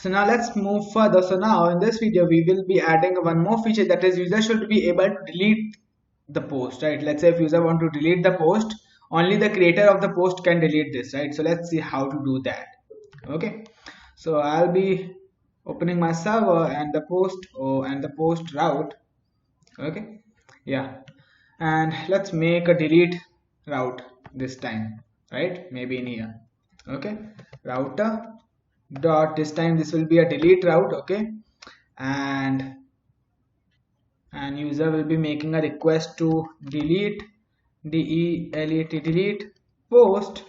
So now let's move further. So now in this video we will be adding one more feature, that is user should be able to delete the post, right? Let's say if user want to delete the post, only the creator of the post can delete this, right? So let's see how to do that. Okay, so I'll be opening my server and the post route. Okay, yeah, and let's make a delete route this time, right? Maybe in here. Okay, router dot, this time this will be a delete route. Okay, and user will be making a request to delete delete post,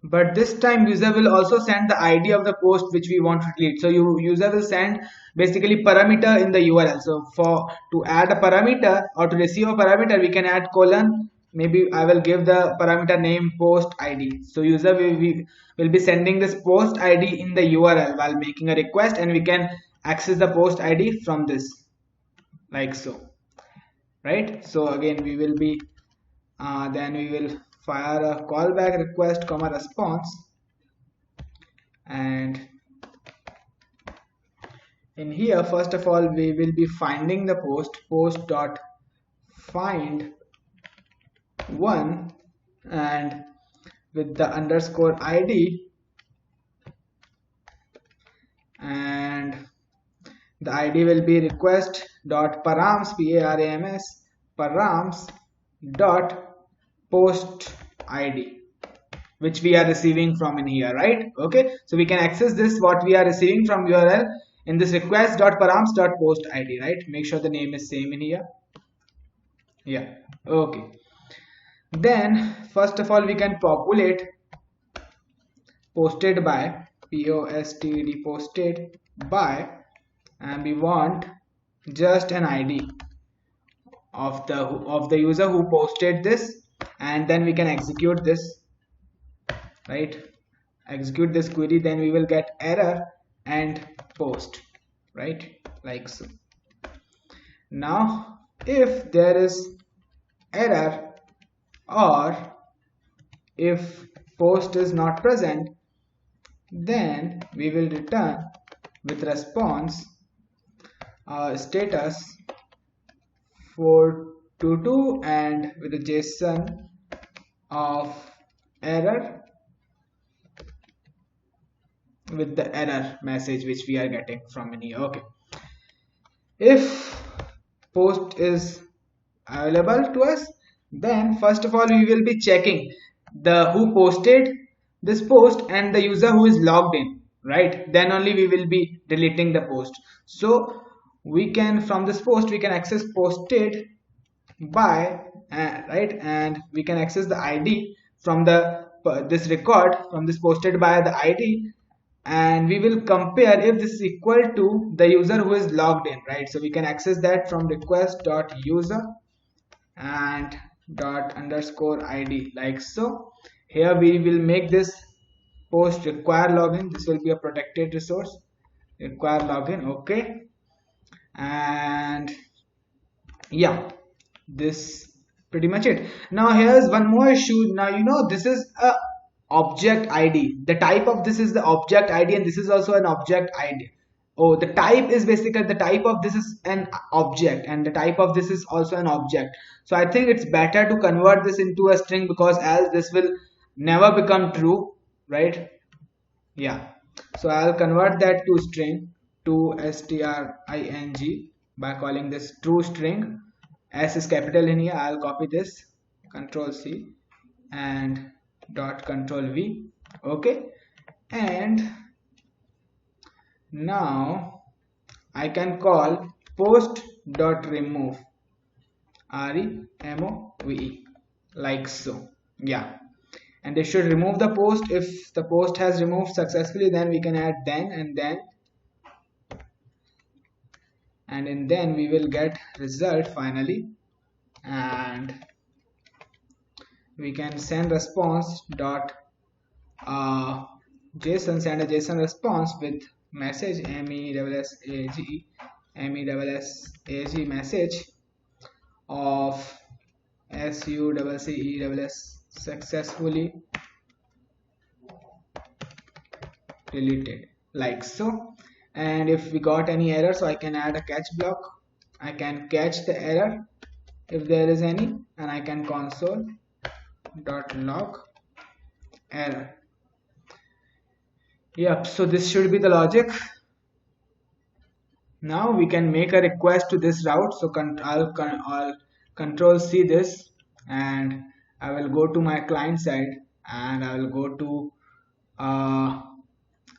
but this time user will also send the ID of the post which we want to delete. So user will send basically parameter in the URL. So for to add a parameter or to receive a parameter, we can add colon. Maybe I will give the parameter name post ID. So user will be sending this post ID in the URL while making a request, and we can access the post ID from this, like so, right? So again we will be then we will fire a callback request comma response, and in here first of all we will be finding the post dot find one, and with the underscore ID, and the ID will be request dot params params dot post ID, which we are receiving from in here, right? Okay, so we can access this what we are receiving from URL in this request dot params dot post ID, right? Make sure the name is same in here. Yeah, okay. Then first of all we can populate posted by, POSTED posted by, and we want just an ID of the user who posted this, and then we can execute this, right? Execute this query, then we will get error and post, right? Like so. Now if there is error or if post is not present, then we will return with response status 422 and with a JSON of error, with the error message which we are getting from in here. Okay, if post is available to us, then first of all we will be checking the who posted this post and the user who is logged in, right? Then only we will be deleting the post. So we can, from this post we can access posted by, right, and we can access the ID from the this record from this posted by the ID, and we will compare if this is equal to the user who is logged in, right? So we can access that from request dot user and dot underscore ID, like so. Here we will make this post require login. This will be a protected resource, require login. Okay, and yeah, this pretty much it. Now here's one more issue. Now this is a object ID. The type of this is the object ID, and this is also an object ID. Oh, the type is basically, the type of this is an object and the type of this is also an object. So I think it's better to convert this into a string, because else this will never become true, right? Yeah, so I'll convert that to string, to string, by calling this true string. S is capital in here. I'll copy this, Control C and dot Control V. Okay, and now I can call post dot remove, remove, like so. Yeah, and they should remove the post. If the post has removed successfully, then we can add then, and in then we will get result finally, and we can send response dot JSON, send a JSON response with message MESSAG message of SUCCESS successfully deleted. like so. And if we got any error, so I can add a catch block. I can catch the error if there is any, and I can console dot log error. Yep, so this should be the logic. Now we can make a request to this route. So I'll control C this, and I will go to my client side, and I will go to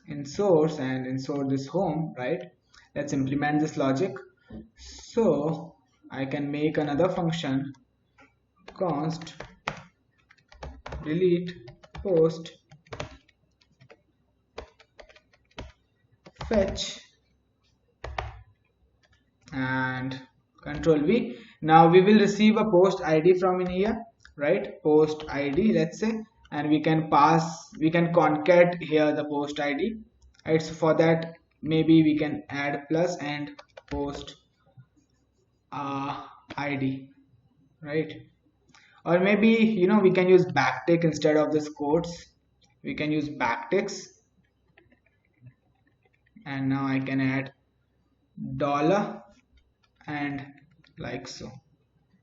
in source and insert this home, right? Let's implement this logic. So I can make another function, const delete post fetch and control V. Now we will receive a post ID from in here, right? Post ID, let's say, and we can concat here the post ID, right? So for that, maybe we can add plus and post ID, right? Or maybe, we can use backtick instead of this quotes. We can use backticks, and now I can add dollar and like so,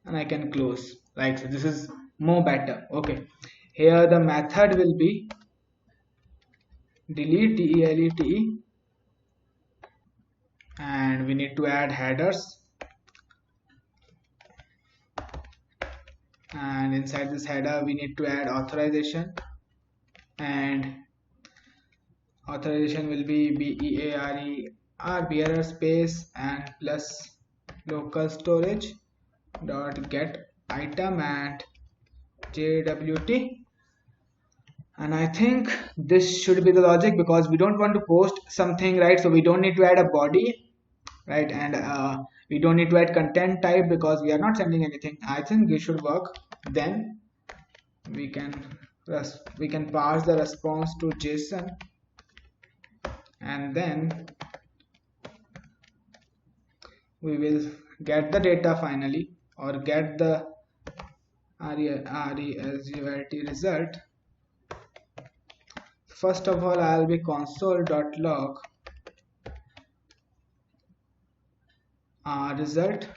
and I can close like so. This is more better. Okay, here the method will be delete delete, and we need to add headers, and inside this header we need to add authorization, and authorization will be bearer space and plus local storage dot get item and jwt. And I think this should be the logic, because we don't want to post something, right? So we don't need to add a body, right? And we don't need to add content type because we are not sending anything. I think this should work. Then we can pass the response to JSON, and then we will get the data finally, or get the result. First of all, I'll be console.log result,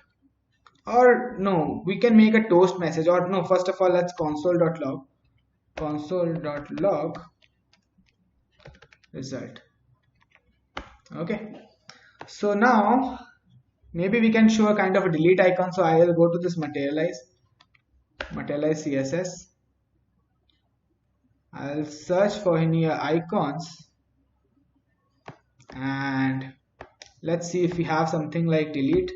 or no, we can make a toast message, or no, first of all let's console.log result. Okay, so now maybe we can show a kind of a delete icon. So I will go to this materialize CSS. I'll search for any icons, and let's see if we have something like delete.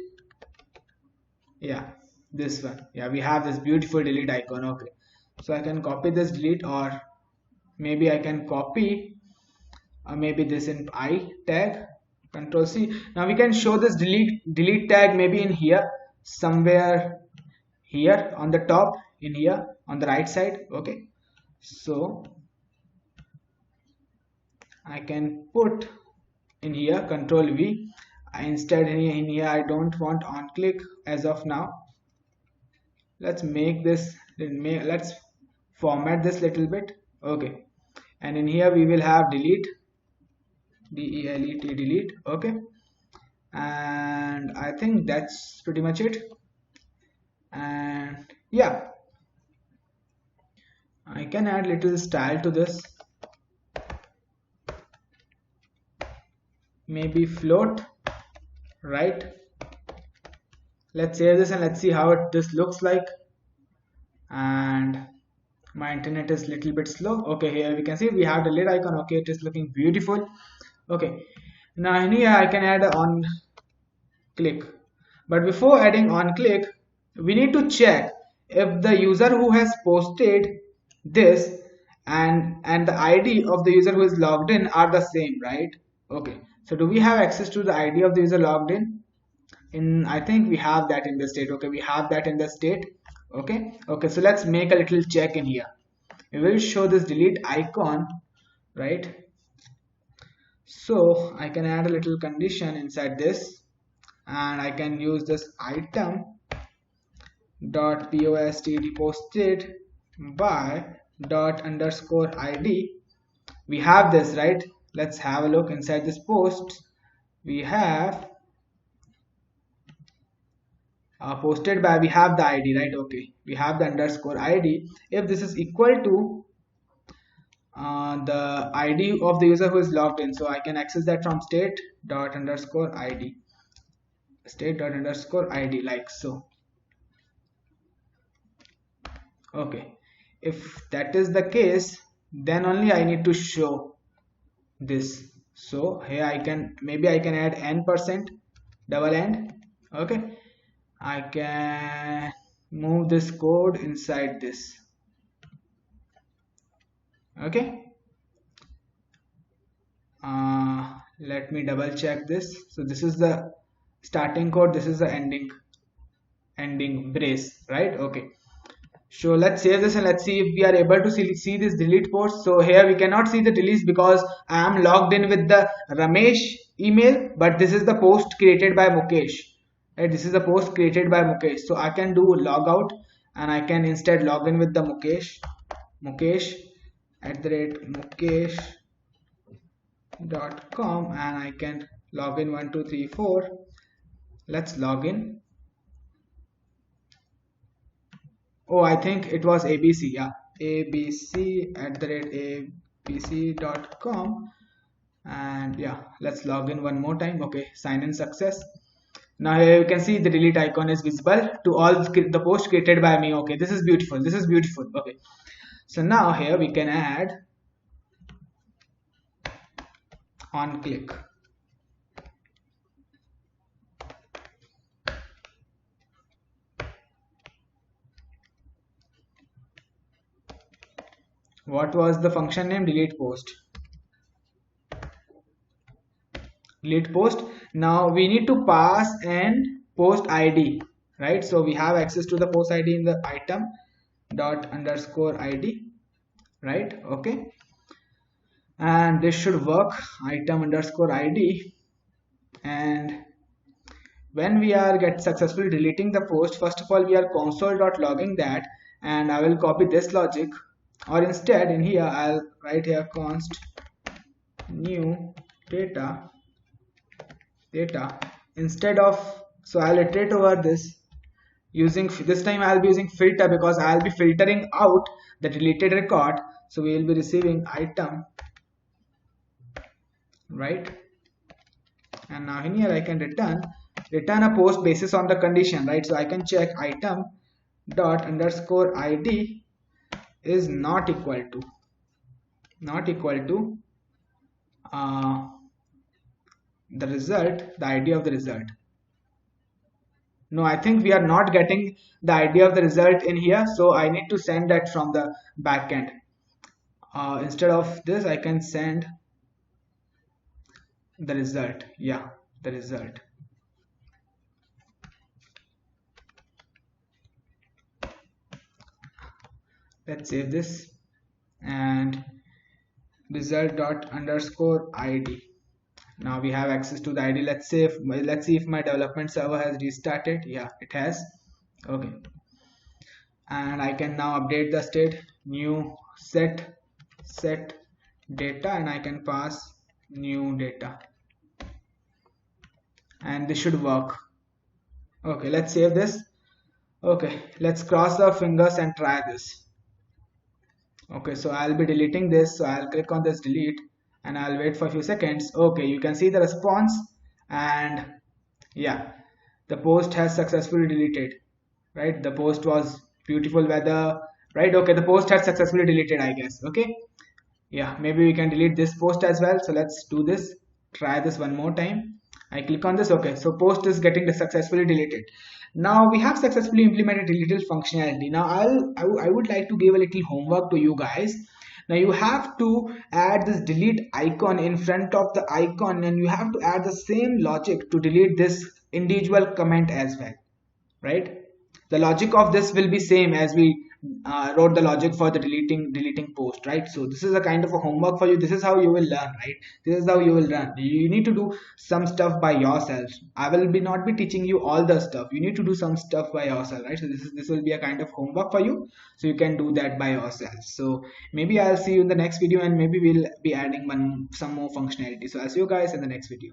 Yeah, this one. Yeah, we have this beautiful delete icon. Okay, so I can copy this delete, or maybe I can copy maybe this in I tag, control C. Now we can show this delete tag maybe in here, somewhere here on the top, in here on the right side. Okay, so I can put in here control V. Instead in here I don't want on click as of now. Let's make this, let's format this little bit. Okay, and in here we will have delete, delete. Okay, and I think that's pretty much it. And yeah, I can add little style to this, maybe float, right? Let's save this and let's see how this looks like. And my internet is little bit slow. Okay, here we can see we have the lid icon. Okay, it is looking beautiful. Okay, now in here I can add on click, but before adding on click, we need to check if the user who has posted this and the ID of the user who is logged in are the same, right? Okay, so do we have access to the ID of the user logged in? I think we have that in the state. Okay, we have that in the state. Okay, so let's make a little check in here. We will show this delete icon, right? So I can add a little condition inside this, and I can use this item dot post posted by dot underscore ID. We have this, right? let's have a look inside this post. We have posted by, we have the ID, right? Okay, we have the underscore ID. If this is equal to the ID of the user who is logged in, so I can access that from state dot underscore ID, state dot underscore ID, like so. Okay, if that is the case, then only I need to show this. So here I can, maybe I can add n% double end. Okay, I can move this code inside this. Okay, let me double check this. So this is the starting code, this is the ending brace, right? Okay, so let's save this and let's see if we are able to see this delete post. So here we cannot see the delete because I am logged in with the Ramesh email, but this is the post created by Mukesh, right? This is the post created by Mukesh. So I can do log out and I can instead log in with the Mukesh @mukesh.com, and I can log in 1 2 3 4. Let's log in. Oh, I think it was ABC. Yeah, abc@abc.com, and yeah, let's log in one more time. Okay, sign in success. Now here you can see the delete icon is visible to all the posts created by me. Okay, this is beautiful. This is beautiful. Okay, so now here we can add on click. What was the function name? Delete post. Delete post. Now we need to pass an post ID, right? So we have access to the post ID in the item dot underscore ID, right? Okay, and this should work, item underscore ID. And when we are successfully deleting the post, first of all we are console.logging that, and I will copy this logic, or instead in here I'll write here const new data instead of, so I'll iterate over this using, this time I'll be using filter because I'll be filtering out the deleted record. So we will be receiving item, right? And now in here I can return a post basis on the condition, right? So I can check item dot underscore ID is not equal to the result, the ID of the result. No, I think we are not getting the ID of the result in here, so I need to send that from the backend. Instead of this I can send the result. Yeah, the result. Let's save this and result dot underscore ID. Now we have access to the ID. Let's see if my development server has restarted. Yeah, it has. Okay, and I can now update the state, new set data, and I can pass new data, and this should work. Okay, let's save this. Okay, let's cross our fingers and try this. Okay, so I'll be deleting this, so I'll click on this delete and I'll wait for a few seconds. Okay, you can see the response, and yeah, the post has successfully deleted, right? The post was beautiful weather, right? Okay, the post has successfully deleted, I guess. Okay, yeah, maybe we can delete this post as well. So let's do this, try this one more time. I click on this. Okay, so post is getting successfully deleted. Now we have successfully implemented deleted functionality. Now I would like to give a little homework to you guys. Now you have to add this delete icon in front of the icon, and you have to add the same logic to delete this individual comment as well, right? The logic of this will be same as we wrote the logic for the deleting post, right? So this is a kind of a homework for you. This is how you will learn, right? This is how you will learn. You need to do some stuff by yourself. I will be not be teaching you all the stuff. You need to do some stuff by yourself, right? So this will be a kind of homework for you, so you can do that by yourself. So maybe I'll see you in the next video, and maybe we'll be adding some more functionality. So I'll see you guys in the next video.